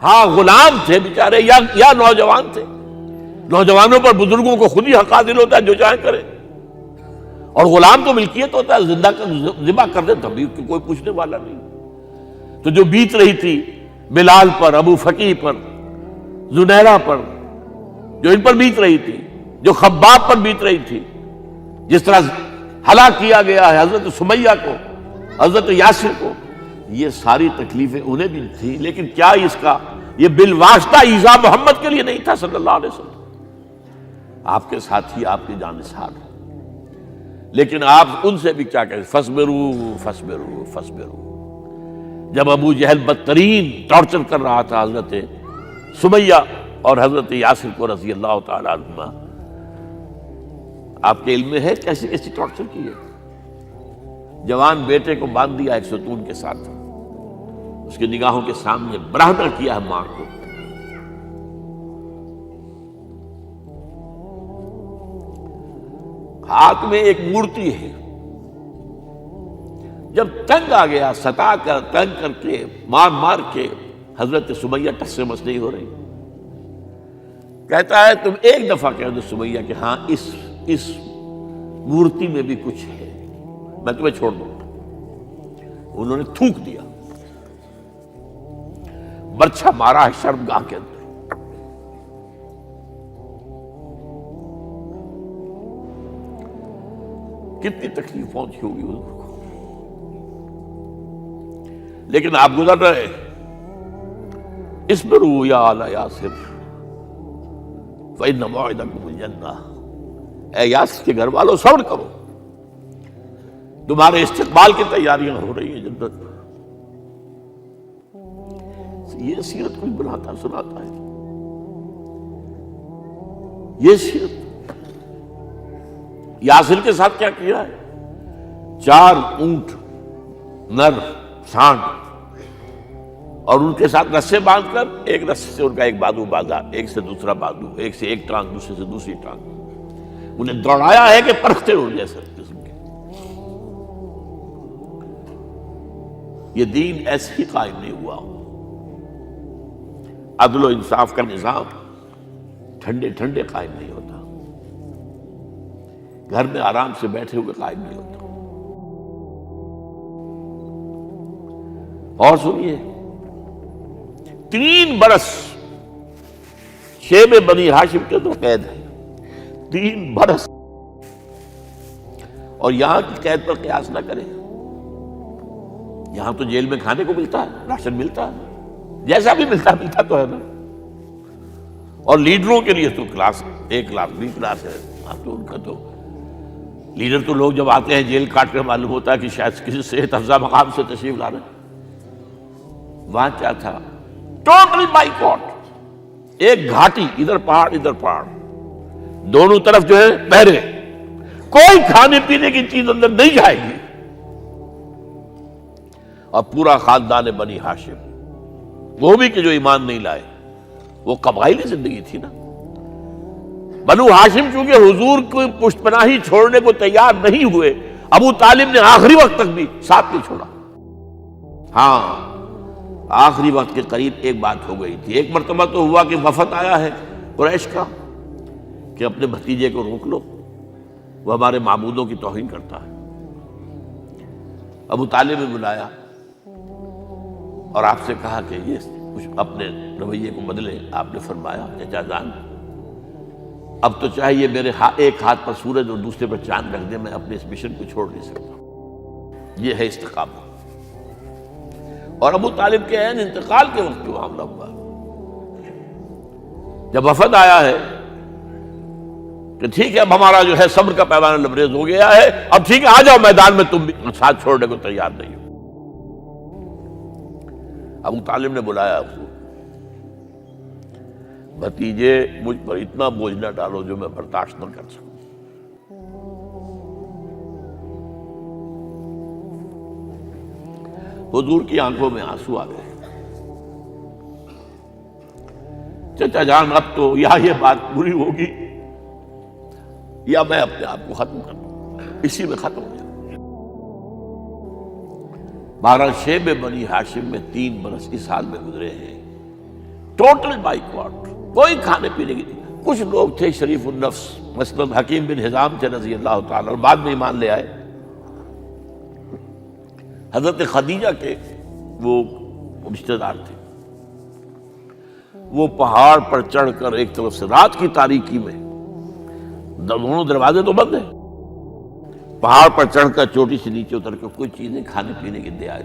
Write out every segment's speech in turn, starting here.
ہاں غلام تھے بیچارے یا نوجوان تھے. نوجوانوں پر بزرگوں کو خود ہی حق حاصل ہوتا ہے جو چاہے کرے. اور غلام تو ملکیت ہوتا ہے, زندہ ذبح کر دے تبھی کوئی پوچھنے والا نہیں. تو جو بیت رہی تھی بلال پر, ابو فقیہ پر, زنیرہ پر, جو ان پر بیت رہی تھی, جو خباب پر بیت رہی تھی, جس طرح ہلاک کیا گیا ہے حضرت سمیہ کو, حضرت یاسر کو, یہ ساری تکلیفیں انہیں بھی تھیں. لیکن کیا اس کا یہ بالواسطہ ایذا محمد کے لیے نہیں تھا صلی اللہ علیہ وسلم. آپ کے ساتھی آپ کی جانثار ہیں, لیکن آپ ان سے بھی کیا کہیں, فصبروا فصبروا فصبروا. جب ابو جہل بدترین ٹارچر کر رہا تھا حضرت سمیہ اور حضرت یاسر کو رضی اللہ تعالی عنہما, آپ کے علم میں ہے کیسی کیسی ٹارچر کی ہے. جوان بیٹے کو باندھ دیا ایک ستون کے ساتھ, اس کی نگاہوں کے سامنے برہنہ کیا ہے ماں کو. ہاتھ میں ایک مورتی ہے. جب تنگ آ گیا, ستا کر تنگ کر کے مار مار کے حضرت سمیہ ٹس سے مس نہیں ہو رہی. کہتا ہے تم ایک دفعہ کہہ دو سمیہ کہ ہاں اس مورتی میں بھی کچھ ہے, میں تمہیں چھوڑ دوں. انہوں نے تھوک دیا, برچھا مارا ہے شرمگاہ کے اندر. کتنی تکلیف پہنچی ہوگی حضور کو, لیکن آپ گزر رہے. اصبروا یا آل یاسر فإن موعدکم الجنہ. اے یاسر کے گھر والوں صبر کرو, تمہارے استقبال کی تیاریاں ہو رہی ہیں جنت. یہ سیرت کچھ بناتا سناتا ہے, یہ سیرت. یاسر کے ساتھ کیا کیا ہے, 4 اونٹ نر سانڈ, اور ان کے ساتھ رسے باندھ کر ایک رسے سے ان کا ایک بازو باندھا, ایک سے دوسرا بازو, ایک سے ایک ٹانگ, دوسرے سے دوسری ٹانگ. انہیں دوڑایا ہے کہ پرکھتے ہو جیسے قسم کے. یہ دین ایسے ہی قائم نہیں ہوا. عدل و انصاف کا نظام ٹھنڈے ٹھنڈے قائم نہیں ہوتا, گھر میں آرام سے بیٹھے ہوئے قائم نہیں ہوتا. اور سنیے, 3 برس شیب بنی ہاشم کے تو قید ہے, 3 برس. اور یہاں کی قید پر قیاس نہ کریں. یہاں تو جیل میں کھانے کو ملتا ہے, راشن ملتا ہے, جیسا بھی ملتا تو ہے نا. اور لیڈروں کے لیے تو class A class B class ہے. اب تو ان کا تو لیڈر تو لوگ جب آتے ہیں جیل کاٹ کر معلوم ہوتا ہے کہ شاید کسی صحت افزا مقام سے تشریف لا رہے ہیں. وہاں کیا تھا, ٹوٹل بائیکاٹ. ایک گھاٹی, ادھر پہاڑ ادھر پہاڑ, دونوں طرف جو ہے پہرے, کوئی کھانے پینے کی چیز اندر نہیں جائے گی. اور پورا خاندان بنی ہاشم, وہ بھی کہ جو ایمان نہیں لائے, وہ قبائلی زندگی تھی نا. بنو ہاشم چونکہ حضور کو پشت پناہی چھوڑنے کو تیار نہیں ہوئے, ابو طالب نے آخری وقت تک بھی ساتھ نہیں چھوڑا. ہاں آخری وقت کے قریب ایک بات ہو گئی تھی. ایک مرتبہ تو ہوا کہ وفد آیا ہے قریش کا کہ اپنے بھتیجے کو روک لو, وہ ہمارے معبودوں کی توہین کرتا ہے. ابو طالب نے بلایا اور آپ سے کہا کہ یہ کچھ اپنے رویے کو بدلے. آپ نے فرمایا چچا جان, اب تو چاہیے میرے ایک ہاتھ پر سورج اور دوسرے پر چاند رکھ دے, میں اپنے اس مشن کو چھوڑ نہیں سکتا. یہ ہے استقامت. اور ابو طالب کے عین انتقال کے وقت جو معاملہ ہوا, جب وفد آیا ہے کہ ٹھیک ہے اب ہمارا جو ہے صبر کا پیمانہ لبریز ہو گیا ہے, اب ٹھیک ہے آ جاؤ میدان میں, تم بھی ساتھ چھوڑنے کو تیار نہیں ہو. ابو طالب نے بلایا اس کو, بھتیجے مجھ پر اتنا بوجھ نہ ڈالو جو میں برداشت نہ کر سکوں. حضور کی آنکھوں میں آنسو آ گئے. چچا جان اب تو یا یہ بات پوری ہوگی یا میں اپنے آپ کو ختم کر دوں, اسی میں ختم ہو جائے. 12 شیب بنی ہاشم میں 3 برس اس حال میں گزرے ہیں ٹوٹل بائیکاٹ، کوئی کھانے پینے کی نہیں۔ کچھ لوگ تھے شریف النفس، مثلا حکیم بن حزام تھے رضی اللہ تعالیٰ، اور بعد میں ایمان لے آئے۔ حضرت خدیجہ کے وہ رشتے دار تھے، وہ پہاڑ پر چڑھ کر ایک طرف سے رات کی تاریکی میں، دونوں دروازے تو بند ہیں، پہاڑ پر چڑھ کر چوٹی سے نیچے اتر کر کوئی چیزیں کھانے پینے کی دے آئے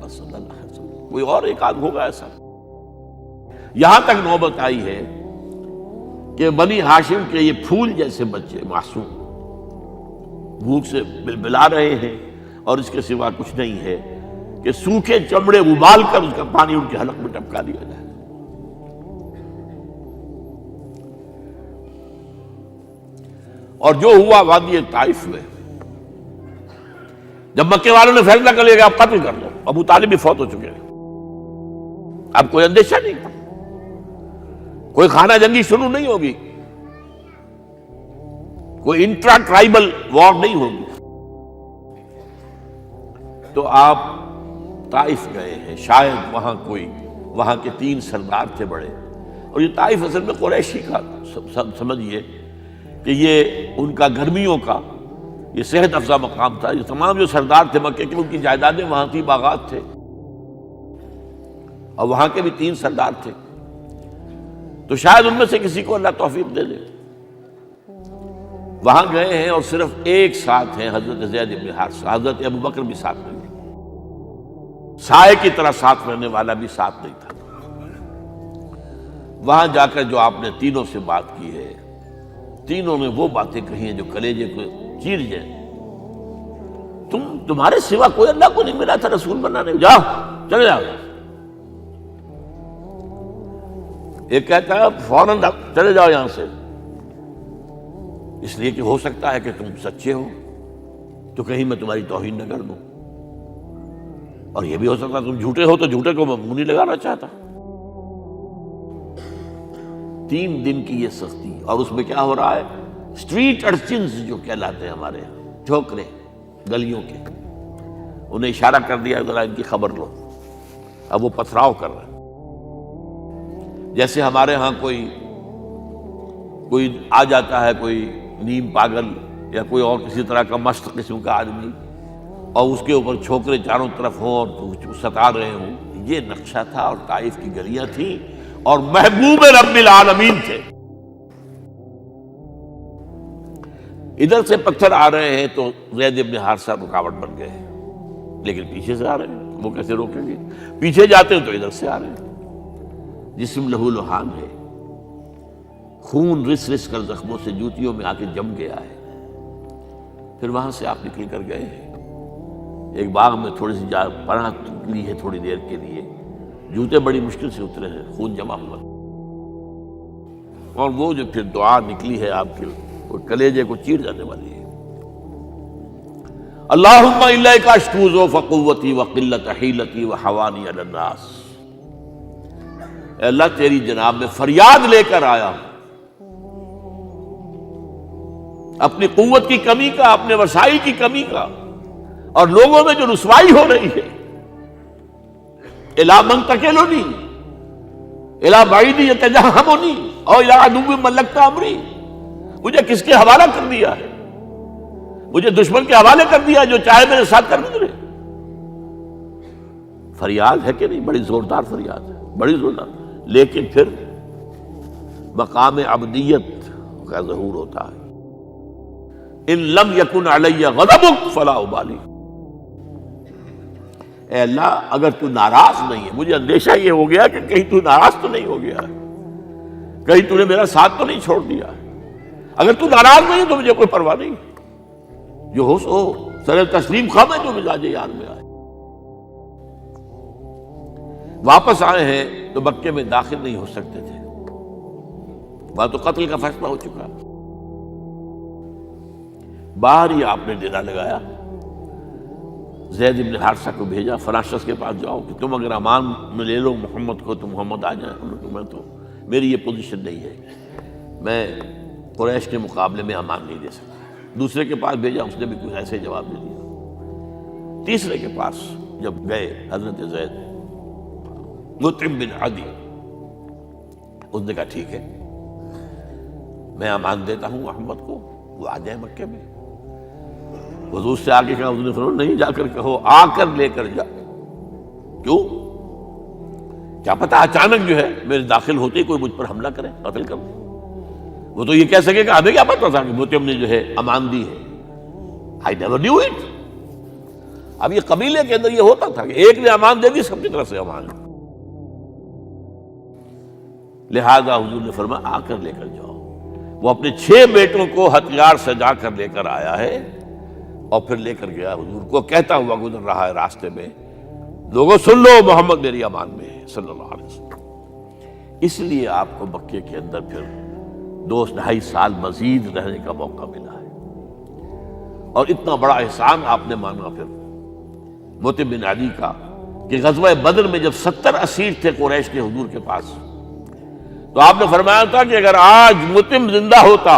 بس صلی اللہ علیہ وسلم۔ کوئی اور ایک آدھ ہوگا ایسا۔ یہاں تک نوبت آئی ہے کہ بنی ہاشم کے یہ پھول جیسے بچے معصوم بھوک سے بلبلا رہے ہیں، اور اس کے سوا کچھ نہیں ہے کہ سوکھے چمڑے ابال کر اس کا پانی ان کے حلق میں ٹپکا دیا جائے۔ اور جو ہوا وادی طائف میں، جب مکے والوں نے فیصلہ کر لیا کہ آپ قتل کر دو، ابو طالب بھی فوت ہو چکے ہیں، اب کوئی اندیشہ نہیں، کوئی خانہ جنگی شروع نہیں ہوگی، کوئی انٹرا ٹرائبل وار نہیں ہوگی، تو آپ طائف گئے ہیں۔ شاید وہاں کے 3 سردار تھے بڑے، اور یہ طائف اصل میں قریشی کا سمجھیے کہ یہ ان کا گرمیوں کا یہ صحت افزا مقام تھا۔ یہ تمام جو سردار تھے مکے کے، ان کی جائیدادیں وہاں تھی، باغات تھے، اور وہاں کے بھی 3 سردار تھے، تو شاید ان میں سے کسی کو اللہ توفیق دے دے۔ وہاں گئے ہیں اور صرف ایک ساتھ ہیں، حضرت زید بن حارثہ، حضرت ابو بکر بھی ساتھ نہیں تھے، سائے کی طرح ساتھ رہنے والا بھی ساتھ نہیں تھا۔ وہاں جا کر جو آپ نے تینوں سے بات کی ہے، تینوں نے وہ باتیں کہی ہیں جو کلیجے کو چیر جائیں۔ تمہارے سوا کوئی اللہ کو نہیں ملا تھا رسول بنانے، جاؤ چلے جاؤ۔ ایک کہتا ہے فوراً چلے جاؤ یہاں سے، اس لیے کہ ہو سکتا ہے کہ تم سچے ہو تو کہیں میں تمہاری توہین نہ کر دوں، اور یہ بھی ہو سکتا ہے تم جھوٹے ہو تو جھوٹے کو میں منہ نہیں لگانا چاہتا۔ 3 دن کی یہ سختی، اور اس میں کیا ہو رہا ہے، اسٹریٹ ارچنز جو کہلاتے ہیں ہمارے یہاں، چھوکرے گلیوں کے، انہیں اشارہ کر دیا ذرا ان کی خبر لو، اب وہ پتھراؤ کر رہے ہیں۔ جیسے ہمارے ہاں کوئی آ جاتا ہے، کوئی نیم پاگل یا کوئی اور کسی طرح کا مست قسم کا آدمی، اور اس کے اوپر چھوکرے چاروں طرف ہوں اور ستا رہے ہوں، یہ نقشہ تھا، اور طائف کی گلیاں تھیں، اور محبوب رب العالمین تھے۔ ادھر سے پتھر آ رہے ہیں تو زید بن حارثہ رکاوٹ بن گئے ہیں، لیکن پیچھے سے آ رہے ہیں، وہ کیسے روکیں گے؟ پیچھے جاتے ہیں تو ادھر سے آ رہے ہیں۔ جسم لہو لہان ہے، خون رس رس کر زخموں سے جوتیوں میں آ کے جم گیا ہے۔ پھر وہاں سے آپ نکل کر گئے ہیں، ایک باغ میں تھوڑی سی پناہ لی ہے تھوڑی دیر کے لیے، جوتے بڑی مشکل سے اترے ہیں، خون جمع ہوا، اور وہ جو پھر دعا نکلی ہے آپ کے، وہ کلیجے کو چیر جانے والی ہے۔ اللہم الیک اشکو ضعف قوتی وقلت حیلتی وحوانی علی الناس، اے اللہ تیری جناب میں فریاد لے کر آیا ہوں، اپنی قوت کی کمی کا، اپنے وسائل کی کمی کا، اور لوگوں میں جو رسوائی ہو رہی ہے، الی من تکلنی الی بعید یتجہمنی اور الی عدو ملکت امری، مجھے کس کے حوالہ کر دیا ہے، مجھے دشمن کے حوالے کر دیا جو چاہے میرے ساتھ کر گزرے۔ فریاد ہے کہ نہیں؟ بڑی زوردار فریاد ہے، بڑی زوردار، لیکن پھر مقام عبدیت کا ظہور ہوتا ہے۔ ان لم یکن علی غضبک فلا ابالی، اے اللہ اگر تو ناراض نہیں ہے، مجھے اندیشہ یہ ہو گیا کہ کہیں تو ناراض تو نہیں ہو گیا ہے، کہیں تو نے میرا ساتھ تو نہیں چھوڑ دیا ہے، اگر تو ناراض نہیں ہے تو مجھے کوئی پرواہ نہیں، جو ہو سو سر تسلیم خواہ میں جو مزاج یار میں آئے۔ واپس آئے ہیں تو مکے میں داخل نہیں ہو سکتے تھے، وہاں تو قتل کا فیصلہ ہو چکا، باہر ہی آپ نے ڈیرا لگایا، زید بن حارثہ کو بھیجا، فلاں شخص کے پاس جاؤ کہ تم اگر امان میں لے لو محمد کو تو محمد آ جائیں، میں تو میری یہ پوزیشن نہیں ہے، میں قریش کے مقابلے میں امان نہیں دے سکتا۔ دوسرے کے پاس بھیجا، اس نے بھی کچھ ایسے جواب دے دیا۔ تیسرے کے پاس جب گئے حضرت زید، مطعم بن عدی، اس نے کہا ٹھیک ہے، میں امان دیتا ہوں محمد کو، وہ آ جائے مکے میں۔ حضور سے آگے کہا، حضور نے فرمایا نہیں جا کر کہو، آ کر لے کر جا۔ کیوں؟ کیا پتا اچانک جو ہے میرے داخل ہوتے ہی کوئی مجھ پر حملہ کرے، قتل کر دے۔ وہ تو یہ کہہ سکے کہ ہمیں کیا پتا تھا کہ مطعم نے جو ہے امان دی ہے، I never knew it۔ اب یہ قبیلے کے اندر یہ ہوتا تھا کہ ایک نے امان دے دی، سب کی طرف سے امان۔ لہذا حضور نے فرمایا آ کر لے کر جاؤ۔ وہ اپنے 6 بیٹوں کو ہتھیار سجا کر لے کر آیا ہے اور پھر لے کر گیا حضور کو، کہتا ہوا گزر رہا ہے راستے میں، لوگوں سن لو محمد میری امان میں ہے صلی اللہ علیہ وسلم۔ اس لیے آپ کو مکے کے اندر پھر 2.5 سال مزید رہنے کا موقع ملا ہے، اور اتنا بڑا احسان آپ نے مانا پھر مطعم بن عدی کا کہ غزوہ بدر میں جب 70 اسیر تھے قریش کے حضور کے پاس، تو آپ نے فرمایا تھا کہ اگر آج مطعم زندہ ہوتا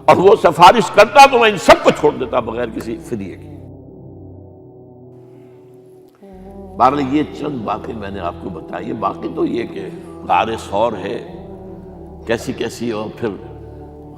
اور وہ سفارش کرتا تو میں ان سب کو چھوڑ دیتا بغیر کسی فدیے کے۔ بہرحال یہ چند باتیں میں نے آپ کو بتائی، باقی تو یہ کہ غار ثور ہے کیسی کیسی، اور پھر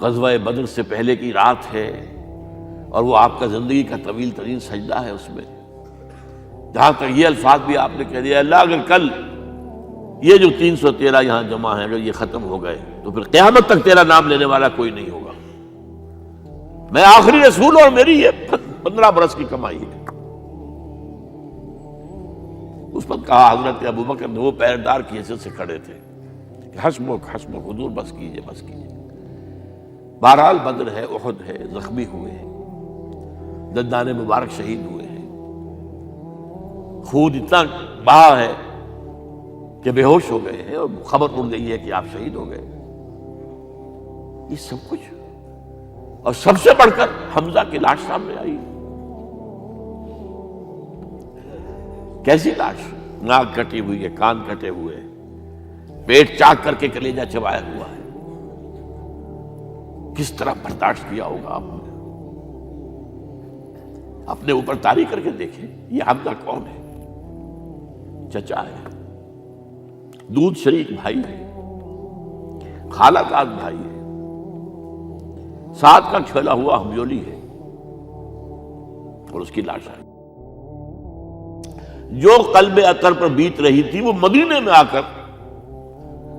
غزوہ بدر سے پہلے کی رات ہے، اور وہ آپ کا زندگی کا طویل ترین سجدہ ہے اس میں، جہاں تک یہ الفاظ بھی آپ نے کہہ دیا، اللہ اگر کل یہ جو 313 یہاں جمع ہیں اگر یہ ختم ہو گئے تو پھر قیامت تک تیرا نام لینے والا کوئی نہیں ہوگا، میں آخری رسول اور میری یہ 15 برس کی کمائی ہے۔ اس پر کہا حضرت ابوبکر نے، وہ پہرےدار کی حیثیت سے کھڑے تھے، کہ حسبک حسبک حضور بس کیجئے بس کیجئے۔ بہرحال بدر ہے، احد ہے، زخمی ہوئے ہیں، دندان مبارک شہید ہوئے ہیں، خون اتنا بہا ہے کہ بے ہوش ہو گئے ہیں، اور خبر اڑ گئی ہے کہ آپ شہید ہو گئے۔ یہ سب کچھ، اور سب سے بڑھ کر حمزہ کی لاش سامنے آئی۔ کیسی لاش؟ ناک کٹی ہوئی ہے، کان کٹے ہوئے ہیں، پیٹ چاک کر کے کلیجہ چبایا ہوا ہے۔ کس طرح برداشت کیا ہوگا آپ نے؟ اپنے اوپر طاری کر کے دیکھیں، یہ حمزہ کون ہے؟ چچا ہے، دودھ شریک بھائی ہے، خالہ داد بھائی ہے، ساتھ کا کھیلا ہوا ہمجولی ہے، اور اس کی لاش ہے۔ جو قلب اطہر پر بیت رہی تھی وہ مدینے میں آ کر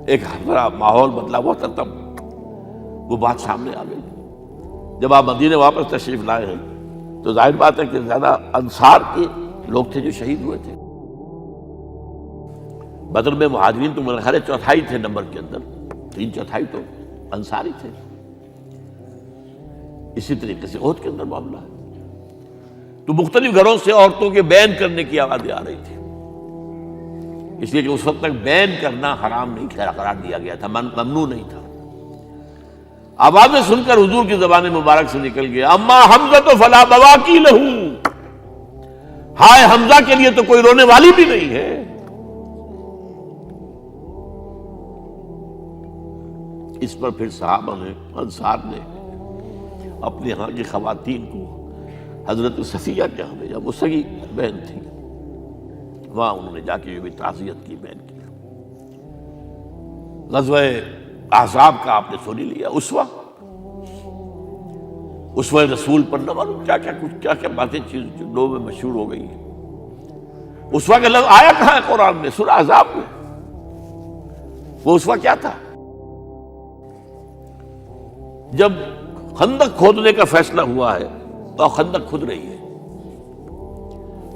ایک بڑا ماحول بدلا ہوا تھا، تب وہ بات سامنے آ گئی۔ جب آپ مدینے واپس تشریف لائے ہیں تو ظاہر بات ہے کہ زیادہ انصار کے لوگ تھے جو شہید ہوئے تھے۔ بدر میں مہاجرین تو میرے خیال 1/4 تھے نمبر کے اندر، 3/4 تو انصاری تھے۔ اسی طریقے سے احد کے اندر معاملہ ہے، تو مختلف گھروں سے عورتوں کے بین کرنے کی آوازیں آ رہی تھی، اس لیے کہ اس وقت تک بین کرنا حرام نہیں قرار دیا گیا تھا، ممنوع نہیں تھا۔ آوازیں سن کر حضور کی زبان مبارک سے نکل گیا، اما حمزہ تو فلا بواکی لہو، ہائے حمزہ کے لیے تو کوئی رونے والی بھی نہیں ہے۔ اس پر پھر صحابہ نے، انصار نے اپنے ہاں کی خواتین کو حضرت صفیہ کے یہاں بھیجا، وہ سگی بہن تھی، وہاں انہوں نے جا کے یہ بھی تعزیت کی بہن کی۔ غزوہ احزاب کا آپ نے سنی لیا، اسوہ رسول پر نہ معلوم کیا کیا باتیں چیز لوگوں میں مشہور ہو گئی ہیں۔ اسوہ کا لفظ آیا کہاں ہے قرآن میں؟ سورہ احزاب میں۔ وہ اسوہ کیا تھا؟ جب خندق کھودنے کا فیصلہ ہوا ہے تو خندق کھود رہی ہے،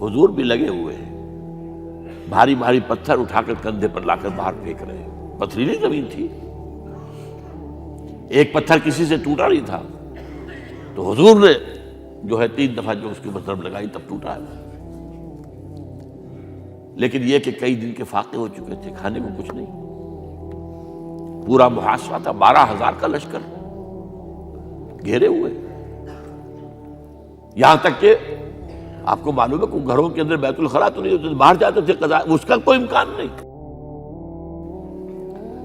حضور بھی لگے ہوئے ہیں، بھاری بھاری پتھر اٹھا کر کندھے پر لا کر باہر پھینک رہے ہیں، پتھریلی زمین تھی، ایک پتھر کسی سے ٹوٹا نہیں تھا، تو حضور نے جو ہے 3 دفعہ جو اس کے اوپر ضرب لگائی تب ٹوٹا ہے۔ لیکن یہ کہ کئی دن کے فاقے ہو چکے تھے، کھانے کو کچھ نہیں، پورا محاصرہ تھا، 12,000 کا لشکر گھیرے ہوئے، یہاں تک کہ آپ کو معلوم ہے کہ گھروں کے اندر بیت الخلا تو نہیں ہوتے، باہر جاتے تھے قضاء، اس کا کوئی امکان نہیں۔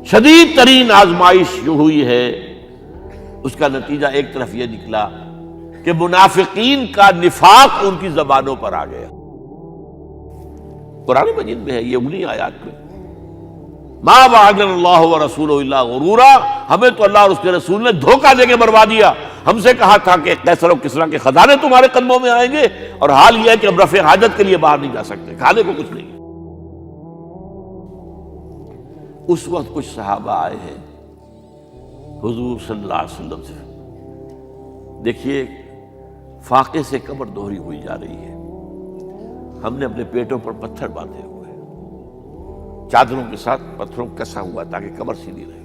شدید ترین آزمائش جو ہوئی ہے اس کا نتیجہ ایک طرف یہ نکلا کہ منافقین کا نفاق ان کی زبانوں پر آ گیا۔ قرآن مجید میں ہے یہ انہی آیات میں، ما وعدنا اللہ ورسولہ الا غرورا، ہمیں تو اللہ اور اس کے رسول نے دھوکہ دے کے بروا دیا۔ ہم سے کہا تھا کہ قیصر و کسریٰ کے خزانے تمہارے قدموں میں آئیں گے، اور حال یہ ہے کہ اب رفع حاجت کے لیے باہر نہیں جا سکتے، کھانے کو کچھ نہیں۔ اس وقت کچھ صحابہ آئے ہیں حضور صلی اللہ علیہ وسلم سے، دیکھیے فاقے سے قبر دوہری ہوئی جا رہی ہے، ہم نے اپنے پیٹوں پر پتھر باندھے ہوئے، چادروں کے ساتھ پتھروں کو کسا ہوا تاکہ قبر سیدھی رہے۔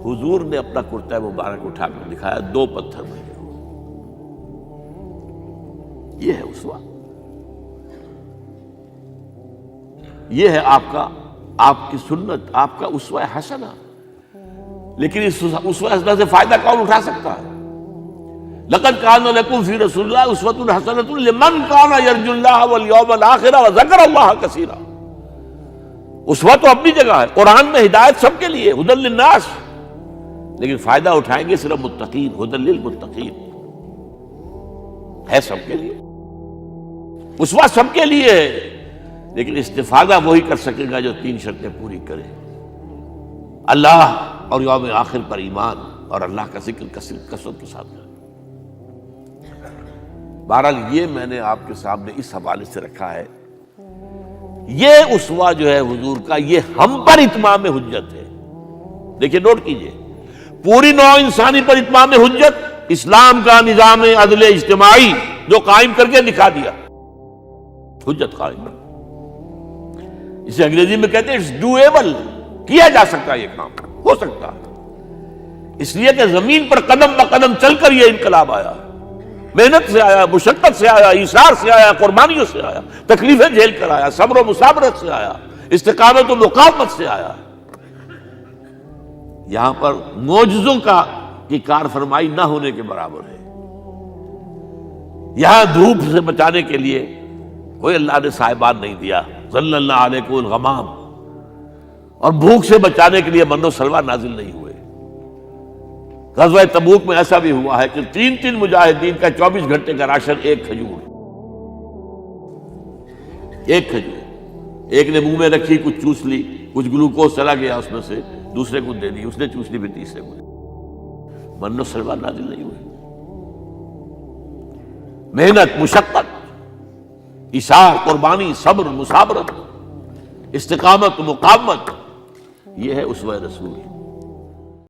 حضور نے اپنا کرتا مبارک اٹھا کر دکھایا، 2 پتھر بنے ہوئے۔ یہ ہے اسوہ، یہ ہے آپ کی سنت، آپ کا اسوہ حسنہ۔ لیکن اس اسوہ حسنہ سے فائدہ کون اٹھا سکتا ہے؟ لقد کان لکم فی رسول اللہ اسوۃ حسنۃ لمن کان یرجو اللہ والیوم الآخر وذکر اللہ کثیرا۔ اسوہ تو اپنی جگہ ہے، قرآن میں ہدایت سب کے لیے، ھدی للناس، لیکن فائدہ اٹھائیں گے صرف متقین، ھدی للمتقین، ہے سب کے لیے، اسوہ سب کے لیے ہے، لیکن استفادہ وہی کر سکے گا جو 3 شرطیں پوری کرے: اللہ اور یوم آخر پر ایمان، اور اللہ کا ذکر کثرت کے ساتھ کرے۔ بہرحال یہ میں نے آپ کے سامنے اس حوالے سے رکھا ہے، یہ اسوہ جو ہے حضور کا، یہ ہم پر اتمام حجت ہے۔ دیکھیے نوٹ کیجئے، پوری نوع انسانی پر اتمام حجت، اسلام کا نظام عدل اجتماعی جو قائم کر کے دکھا دیا، حجت قائم ہے۔ اسے انگریزی میں کہتے ہیں اٹس ڈویبل، کیا جا سکتا ہے، یہ کام ہو سکتا ہے، اس لیے کہ زمین پر قدم بقدم چل کر یہ انقلاب آیا، محنت سے آیا، مشقت سے آیا، ایثار سے آیا، قربانیوں سے آیا، تکلیفیں جھیل کر آیا، صبر و مصابرت سے آیا، استقامت و مقاومت سے آیا۔ یہاں پر معجزوں کی کار فرمائی نہ ہونے کے برابر ہے۔ یہاں دھوپ سے بچانے کے لیے کوئی اللہ نے صاحبان نہیں دیا، ظل اللہ علیکم الغمام، اور بھوک سے بچانے کے لیے من و سلوہ نازل نہیں ہوئے۔ غزوہ تبوک میں ایسا بھی ہوا ہے کہ 3 مجاہدین کا 24 گھنٹے کا راشن ایک کھجور، ایک نے منہ میں رکھی، کچھ چوس لی، کچھ گلوکوز چلا گیا اس میں سے، دوسرے کو دے دی، اس نے چوس لی، پھر تیسرے کو۔ من و سلوہ نازل نہیں ہوئے۔ محنت، مشقت، ایثار، قربانی، صبر، مصابرت، استقامت، مقاومت، یہ ہے اسوہ رسول۔